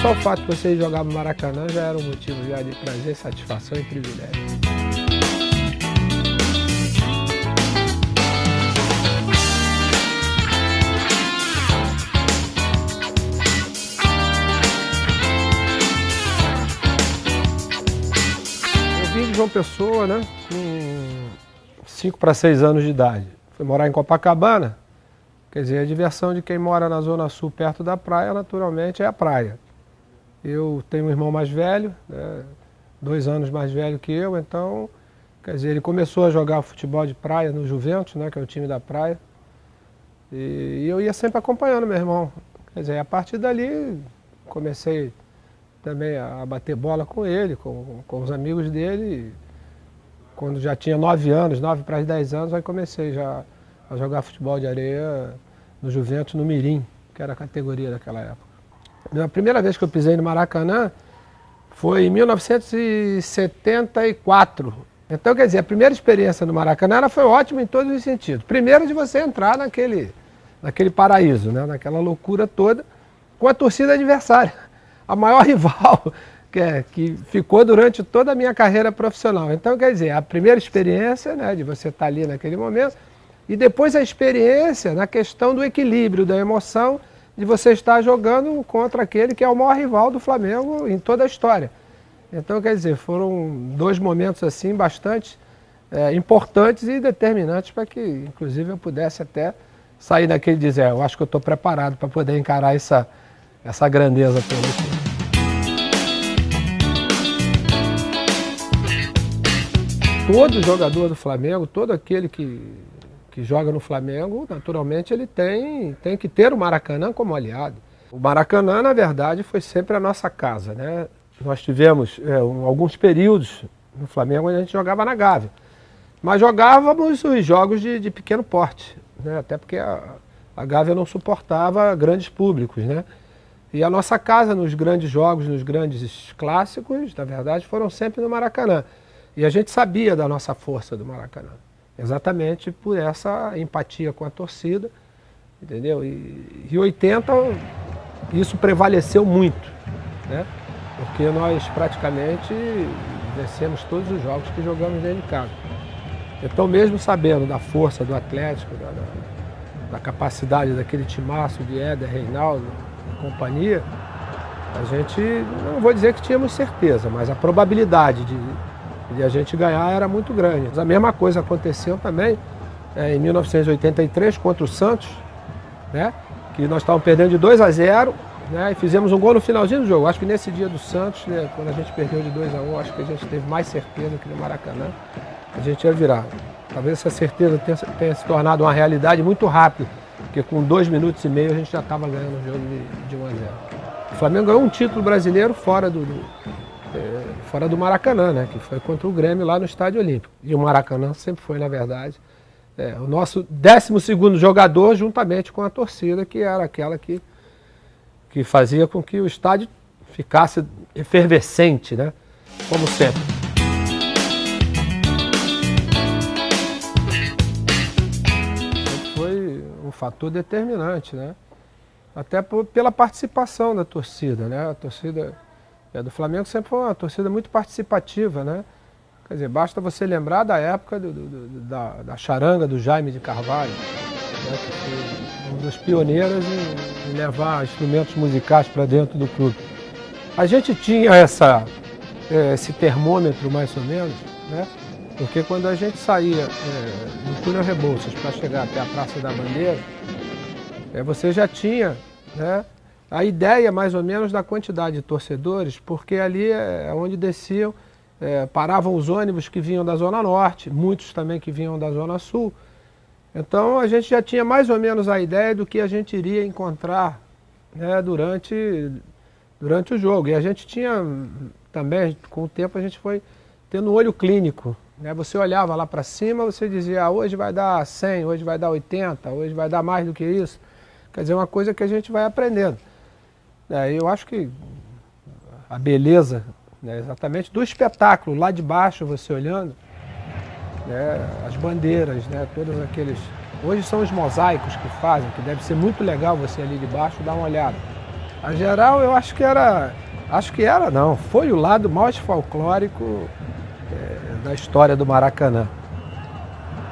Só o fato de você jogar no Maracanã já era um motivo já de prazer, satisfação e privilégio. Eu vim de João Pessoa, né, com 5 para 6 anos de idade. Fui morar em Copacabana, quer dizer, a diversão de quem mora na Zona Sul, perto da praia, naturalmente, é a praia. Eu tenho um irmão mais velho, né, 2 anos mais velho que eu, então, quer dizer, ele começou a jogar futebol de praia no Juventus, né, que é o time da praia, e eu ia sempre acompanhando meu irmão. Quer dizer, a partir dali, comecei também a bater bola com ele, com os amigos dele. Quando já tinha 9 anos, 9 para 10 anos, aí comecei já a jogar futebol de areia no Juventus, no Mirim, que era a categoria daquela época. A primeira vez que eu pisei no Maracanã foi em 1974. Então, quer dizer, a primeira experiência no Maracanã ela foi ótima em todos os sentidos. Primeiro de você entrar naquele paraíso, né? Naquela loucura toda, com a torcida adversária. A maior rival que ficou durante toda a minha carreira profissional. Então, quer dizer, a primeira experiência, né, de você estar ali naquele momento, e depois a experiência na questão do equilíbrio, da emoção, de você estar jogando contra aquele que é o maior rival do Flamengo em toda a história. Então, quer dizer, foram 2 momentos assim bastante importantes e determinantes para que, inclusive, eu pudesse até sair daquele e dizer, eu acho que eu estou preparado para poder encarar essa grandeza toda aqui. Todo jogador do Flamengo, todo aquele que joga no Flamengo, naturalmente ele tem que ter o Maracanã como aliado. O Maracanã, na verdade, foi sempre a nossa casa, né? Nós tivemos alguns períodos no Flamengo onde a gente jogava na Gávea. Mas jogávamos os jogos de pequeno porte, né? Até porque a Gávea não suportava grandes públicos, né? E a nossa casa nos grandes jogos, nos grandes clássicos, na verdade, foram sempre no Maracanã. E a gente sabia da nossa força do Maracanã, exatamente por essa empatia com a torcida, entendeu? E em 80 isso prevaleceu muito, né? Porque nós praticamente vencemos todos os jogos que jogamos dentro de casa. Então, mesmo sabendo da força do Atlético, da capacidade daquele timaço de Éder, Reinaldo e companhia, a gente, não vou dizer que tínhamos certeza, mas a probabilidade de a gente ganhar era muito grande. A mesma coisa aconteceu também em 1983 contra o Santos, né? Que nós estávamos perdendo de 2-0, né? E fizemos um gol no finalzinho do jogo. Acho que nesse dia do Santos, né, quando a gente perdeu de 2-1, acho que a gente teve mais certeza que no Maracanã a gente ia virar. Talvez essa certeza tenha se tornado uma realidade muito rápido, porque com 2 minutos e meio a gente já estava ganhando o jogo de 1-0. O Flamengo ganhou um título brasileiro fora do Maracanã, né, que foi contra o Grêmio lá no Estádio Olímpico. E o Maracanã sempre foi, na verdade, o nosso 12º jogador, juntamente com a torcida, que era aquela que fazia com que o estádio ficasse efervescente, né, como sempre. Foi um fator determinante, né, até pela participação da torcida, né, a torcida do Flamengo sempre foi uma torcida muito participativa, né? Quer dizer, basta você lembrar da época da charanga do Jaime de Carvalho, né? Que foi um dos pioneiros em levar instrumentos musicais para dentro do clube. A gente tinha esse termômetro mais ou menos, né? Porque quando a gente saía do túnel Rebouças para chegar até a Praça da Bandeira, você já tinha, né, a ideia mais ou menos da quantidade de torcedores, porque ali é onde desciam, paravam os ônibus que vinham da Zona Norte, muitos também que vinham da Zona Sul. Então a gente já tinha mais ou menos a ideia do que a gente iria encontrar, né, durante o jogo. E a gente tinha também, com o tempo a gente foi tendo um olho clínico, né? Você olhava lá para cima, você dizia, hoje vai dar 100, hoje vai dar 80, hoje vai dar mais do que isso. Quer dizer, uma coisa que a gente vai aprendendo. Eu acho que a beleza, né, exatamente do espetáculo, lá de baixo você olhando, né, as bandeiras, né, todos aqueles... Hoje são os mosaicos que fazem, que deve ser muito legal você ali de baixo dar uma olhada. A geral eu acho que era não, foi o lado mais folclórico da história do Maracanã.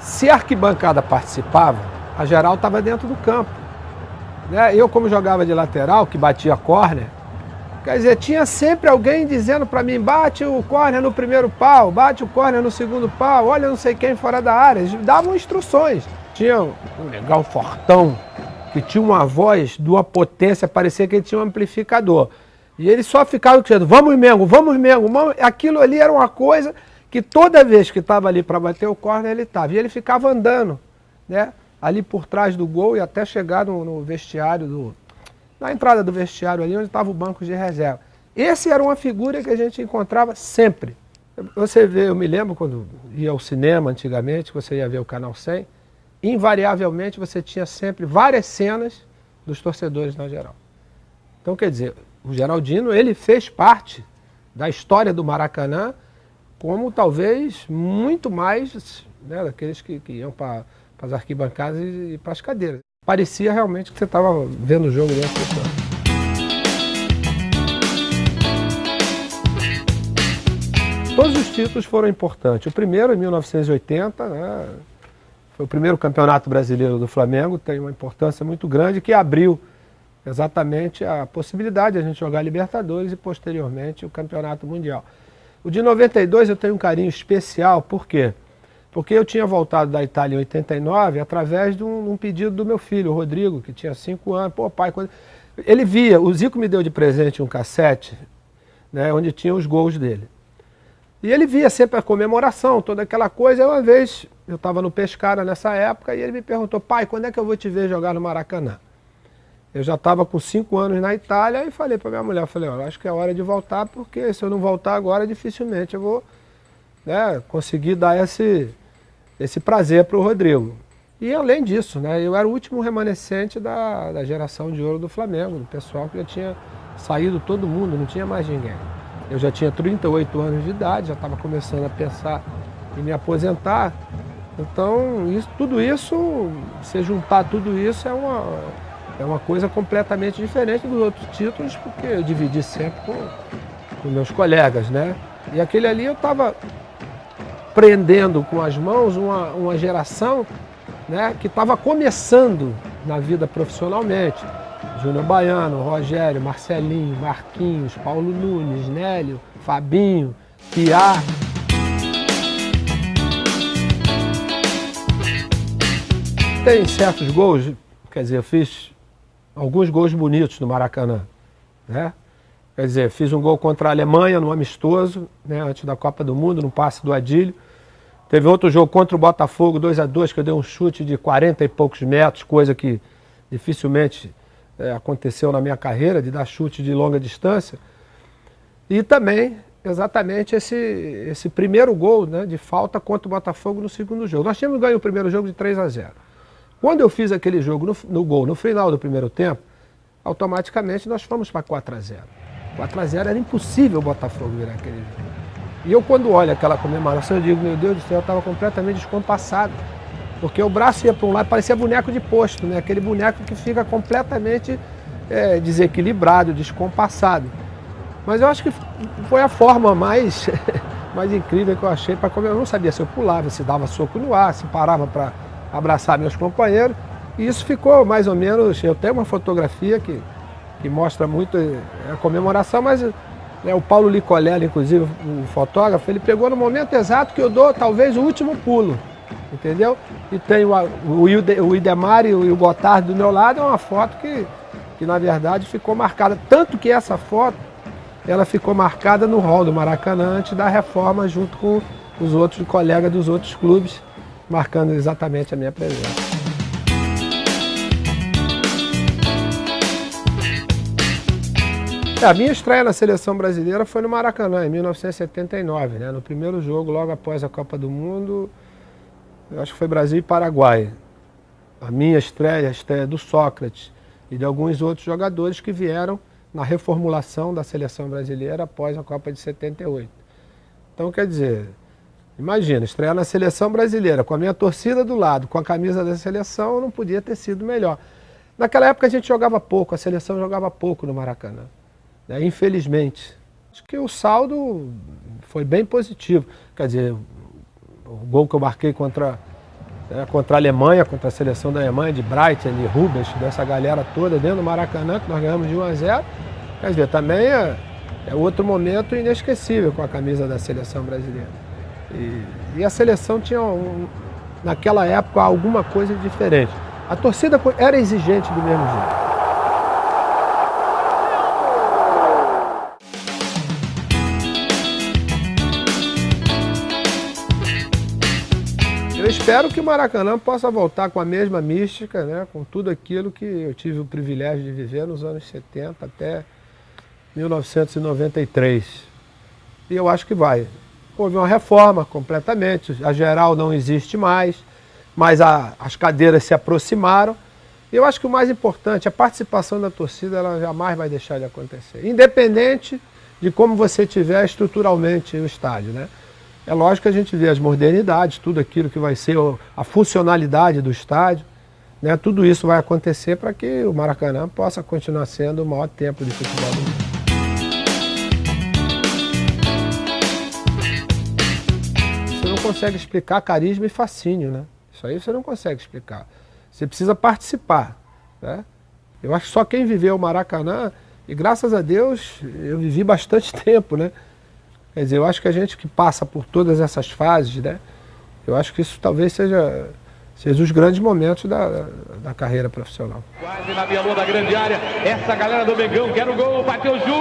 Se a arquibancada participava, a geral estava dentro do campo. Né? Eu, como jogava de lateral, que batia córner, quer dizer, tinha sempre alguém dizendo para mim, bate o córner no primeiro pau, bate o córner no segundo pau, olha não sei quem fora da área. Eles davam instruções. Tinha um legal fortão, que tinha uma voz de uma potência, parecia que ele tinha um amplificador. E ele só ficava dizendo, vamos Mengo, vamos Mengo. Aquilo ali era uma coisa que toda vez que estava ali para bater o córner, ele estava. E ele ficava andando, né, ali por trás do gol e até chegar no vestiário, na entrada do vestiário ali, onde estava o banco de reserva. Esse era uma figura que a gente encontrava sempre. Você vê, eu me lembro quando ia ao cinema antigamente, você ia ver o Canal 100, invariavelmente você tinha sempre várias cenas dos torcedores na geral. Então, quer dizer, o Geraldino, ele fez parte da história do Maracanã, como talvez muito mais, né, daqueles que iam para as arquibancadas e para as cadeiras. Parecia realmente que você estava vendo o jogo dentro do campo. Todos os títulos foram importantes. O primeiro, em 1980, né, foi o primeiro campeonato brasileiro do Flamengo, tem uma importância muito grande, que abriu exatamente a possibilidade de a gente jogar Libertadores e, posteriormente, o Campeonato Mundial. O de 92 eu tenho um carinho especial, por quê? Porque eu tinha voltado da Itália em 89 através de um pedido do meu filho, o Rodrigo, que tinha 5 anos. Pô, pai, ele via, o Zico me deu de presente um cassete, né, onde tinha os gols dele. E ele via sempre a comemoração, toda aquela coisa. E uma vez, eu estava no Pescara nessa época, e ele me perguntou, pai, quando é que eu vou te ver jogar no Maracanã? Eu já estava com 5 anos na Itália e falei para minha mulher, falei, olha, acho que é hora de voltar, porque se eu não voltar agora, dificilmente eu vou, né, conseguir dar esse prazer para o Rodrigo. E além disso, né, eu era o último remanescente da geração de ouro do Flamengo, do pessoal que já tinha saído todo mundo, não tinha mais ninguém. Eu já tinha 38 anos de idade, já estava começando a pensar em me aposentar. Então, tudo isso, se juntar tudo isso, é uma coisa completamente diferente dos outros títulos, porque eu dividi sempre com meus colegas, né? E aquele ali eu estava prendendo com as mãos uma geração, né, que estava começando na vida profissionalmente. Júnior Baiano, Rogério, Marcelinho, Marquinhos, Paulo Nunes, Nélio, Fabinho, Piá. Tem certos gols, quer dizer, eu fiz alguns gols bonitos no Maracanã, né? Quer dizer, fiz um gol contra a Alemanha no amistoso, né, antes da Copa do Mundo, no passe do Adílio. Teve outro jogo contra o Botafogo, 2-2, que eu dei um chute de 40 e poucos metros, coisa que dificilmente aconteceu na minha carreira, de dar chute de longa distância. E também, exatamente, esse primeiro gol, né, de falta contra o Botafogo no segundo jogo. Nós tínhamos ganho o primeiro jogo de 3-0. Quando eu fiz aquele jogo no gol, no final do primeiro tempo, automaticamente nós fomos para 4-0. 4-0 era impossível o Botafogo virar aquele jogo. E eu, quando olho aquela comemoração, eu digo, meu Deus do céu, eu estava completamente descompassado. Porque o braço ia para um lado, parecia boneco de posto, né? Aquele boneco que fica completamente desequilibrado, descompassado. Mas eu acho que foi a forma mais incrível que eu achei para comemorar. Eu não sabia se eu pulava, se dava soco no ar, se parava para abraçar meus companheiros. E isso ficou mais ou menos... Eu tenho uma fotografia que mostra muito a comemoração, mas... o Paulo Licolelli, inclusive, o fotógrafo, ele pegou no momento exato que eu dou talvez o último pulo, entendeu? E tem o Idemar e o Gotardo do meu lado, é uma foto que na verdade ficou marcada. Tanto que essa foto, ela ficou marcada no hall do Maracanã antes da reforma, junto com os outros colegas dos outros clubes, marcando exatamente a minha presença. A minha estreia na seleção brasileira foi no Maracanã, em 1979, né? No primeiro jogo, logo após a Copa do Mundo, eu acho que foi Brasil e Paraguai. A minha estreia, a estreia do Sócrates e de alguns outros jogadores que vieram na reformulação da seleção brasileira após a Copa de 78. Então, quer dizer, imagina, estrear na seleção brasileira com a minha torcida do lado, com a camisa da seleção, não podia ter sido melhor. Naquela época a gente jogava pouco, a seleção jogava pouco no Maracanã, né, infelizmente. Acho que o saldo foi bem positivo. Quer dizer, o gol que eu marquei contra a Alemanha, contra a seleção da Alemanha, de Breiten, de Rubens, dessa galera toda dentro do Maracanã, que nós ganhamos de 1-0. Quer dizer, também é outro momento inesquecível com a camisa da seleção brasileira. E a seleção tinha, naquela época, alguma coisa diferente. A torcida era exigente do mesmo jeito. Eu espero que o Maracanã possa voltar com a mesma mística, né, com tudo aquilo que eu tive o privilégio de viver nos anos 70 até 1993. E eu acho que vai. Houve uma reforma completamente, a geral não existe mais, mas as cadeiras se aproximaram. E eu acho que o mais importante, a participação da torcida, ela jamais vai deixar de acontecer. Independente de como você tiver estruturalmente o estádio, né? É lógico que a gente vê as modernidades, tudo aquilo que vai ser a funcionalidade do estádio, né? Tudo isso vai acontecer para que o Maracanã possa continuar sendo o maior templo de futebol do mundo. Você não consegue explicar carisma e fascínio, né? Isso aí você não consegue explicar. Você precisa participar, né? Eu acho que só quem viveu o Maracanã, e graças a Deus eu vivi bastante tempo, né? Quer dizer, eu acho que a gente que passa por todas essas fases, né? Eu acho que isso talvez seja os grandes momentos da carreira profissional. Quase na meia lua da grande área, essa galera do Mengão quer o gol, bateu Júnior.